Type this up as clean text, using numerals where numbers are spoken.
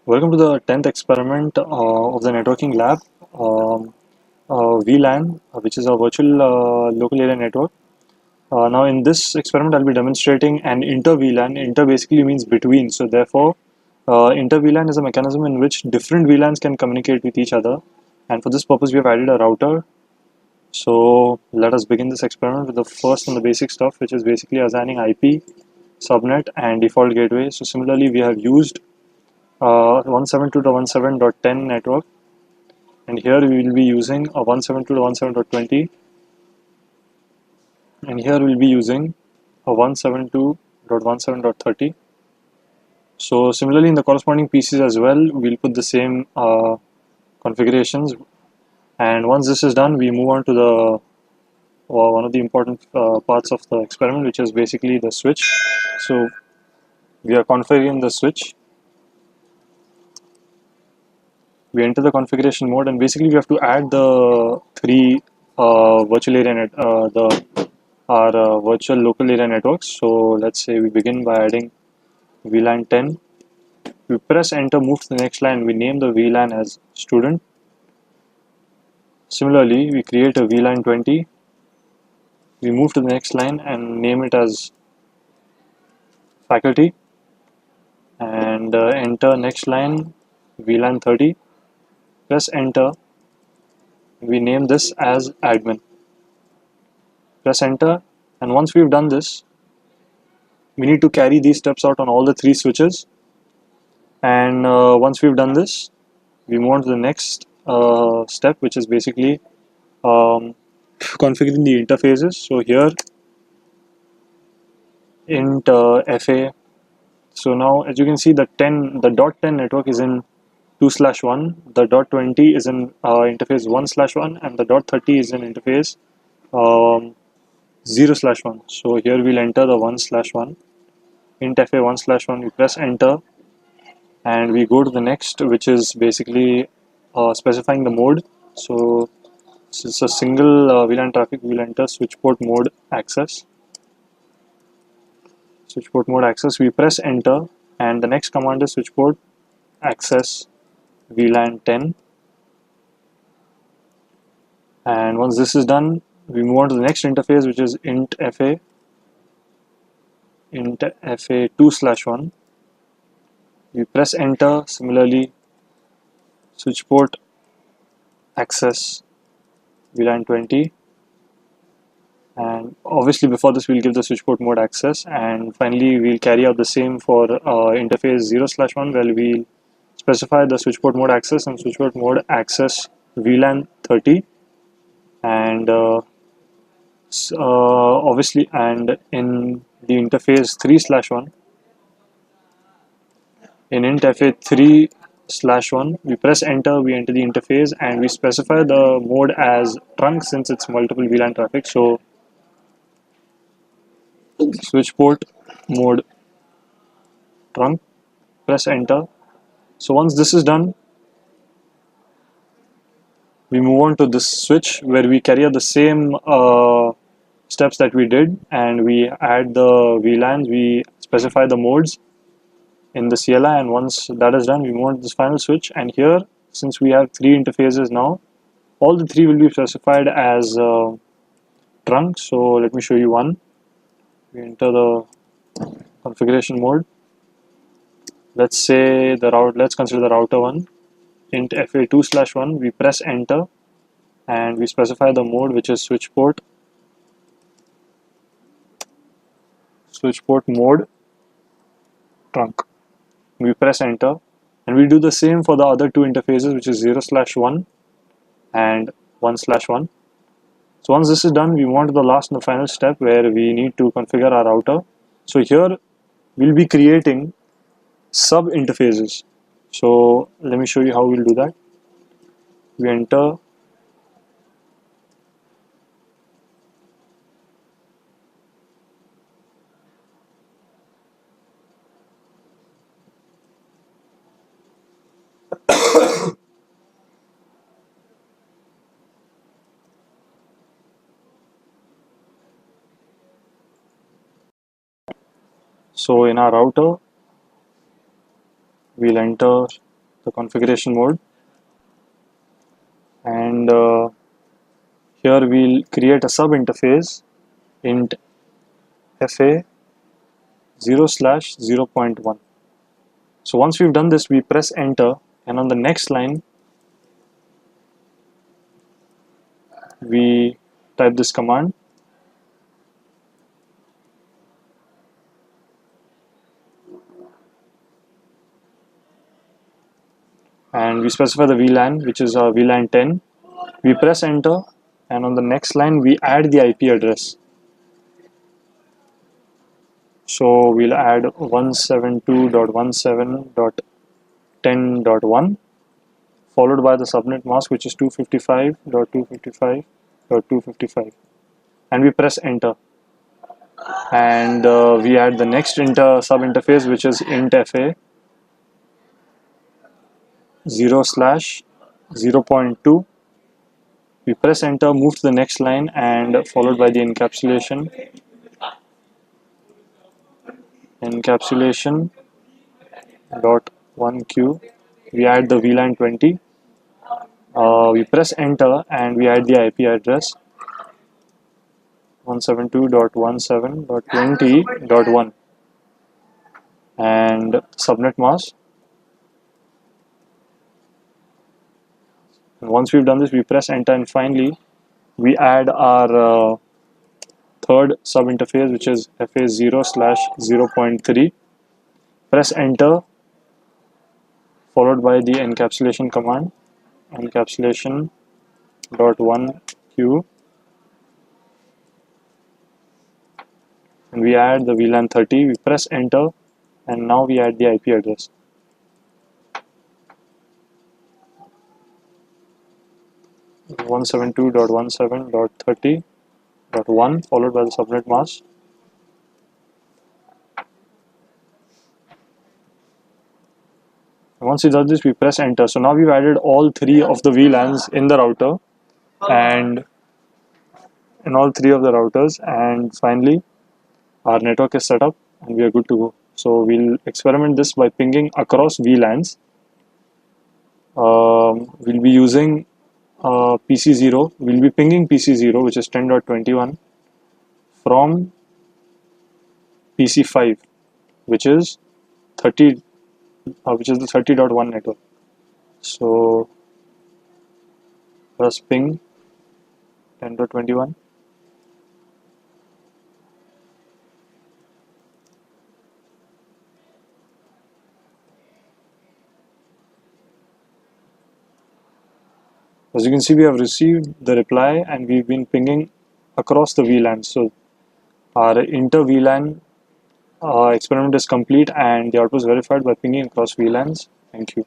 Welcome to the 10th experiment of the networking lab, VLAN, which is a virtual local area network. Now, in this experiment, I'll be demonstrating an inter-VLAN. Inter basically means between, so therefore, inter-VLAN is a mechanism in which different VLANs can communicate with each other. And for this purpose, we have added a router. So let us begin this experiment with the first and the basic stuff, which is basically assigning IP, subnet, and default gateway. So similarly, we have used 172.17.10 network, and here we will be using a 172.17.20, and here we will be using a 172.17.30. So similarly in the corresponding pieces as well, we'll put the same configurations, and once this is done, we move on to the one of the important parts of the experiment, which is basically the switch. So we are configuring the switch. We enter the configuration mode, and basically we have to add the three virtual area net, our virtual local area networks. So let's say we begin by adding VLAN 10. We press enter, move to the next line. We name the VLAN as student. Similarly, we create a VLAN 20. We move to the next line and name it as faculty, and enter next line VLAN 30. Press enter. We name this as admin. Press enter, and once we've done this, we need to carry these steps out on all the three switches. And once we've done this, we move on to the next step, which is basically configuring the interfaces. So here int FA. So now as you can see, the dot 10 network is in 2/1, the dot 20 is in interface 1/1, and the dot 30 is in interface 0/1. So here we'll enter the 1/1, int FA 1/1. We press enter, and we go to the next, which is basically specifying the mode. So it's a single VLAN traffic. We'll enter switch port mode access. Switch port mode access. We press enter, and the next command is switch port access VLAN 10. And once this is done, we move on to the next interface, which is int FA 2/1. We press enter. Similarly, switch port access VLAN 20. And obviously before this, we'll give the switch port mode access, and finally we'll carry out the same for interface 0/1, where we'll specify the switch port mode access and switch port mode access VLAN 30. And obviously, and in the interface 3/1, in int FA 3/1, we press enter, we enter the interface, and we specify the mode as trunk, since it's multiple VLAN traffic. So switch port mode trunk, press enter. So once this is done, we move on to this switch, where we carry out the same steps that we did, and we add the VLANs, we specify the modes in the CLI, and once that is done, we move on to this final switch. And here, since we have three interfaces now, all the three will be specified as trunk. So let me show you one. We enter the configuration mode. Let's say let's consider the router one. Int FA 2/1, we press enter, and we specify the mode, which is switch port mode trunk. We press enter, and we do the same for the other two interfaces, which is 0/1 and 1/1. So once this is done, we move on to the last and the final step, where we need to configure our router. So here we'll be creating sub interfaces. So let me show you how we'll do that. We enter so in our router, we'll enter the configuration mode, and here we'll create a sub interface int fa 0/0.1. So once we've done this, we press enter, and on the next line we type this command, and we specify the VLAN, which is VLAN 10. We press enter, and on the next line we add the IP address. So we'll add 172.17.10.1, followed by the subnet mask, which is 255.255.255, and we press enter, and we add the next sub interface, which is int fa 0/0.2. We press enter, move to the next line, and followed by the encapsulation dot 1q. We add the VLAN 20. We press enter, and we add the IP address 172.17.20.1 and subnet mask. And once we've done this, we press enter, and finally we add our third sub interface, which is fa 0/0.3. Press enter, followed by the encapsulation command, encapsulation dot 1q, and we add the VLAN 30. We press enter, and now we add the IP address. One 172.17.30.1, followed by the subnet mask. And once we do this, we press enter. So now we've added all three of the VLANs in the router, and in all three of the routers, and finally our network is set up and we are good to go. So we'll experiment this by pinging across VLANs. We'll be using PC0. We'll be pinging PC0, which is 10.21, from PC5, which is the 30.1 network. So press ping 10.21. As you can see, we have received the reply, and we've been pinging across the VLAN. So our inter-VLAN experiment is complete, and the output is verified by pinging across VLANs. Thank you.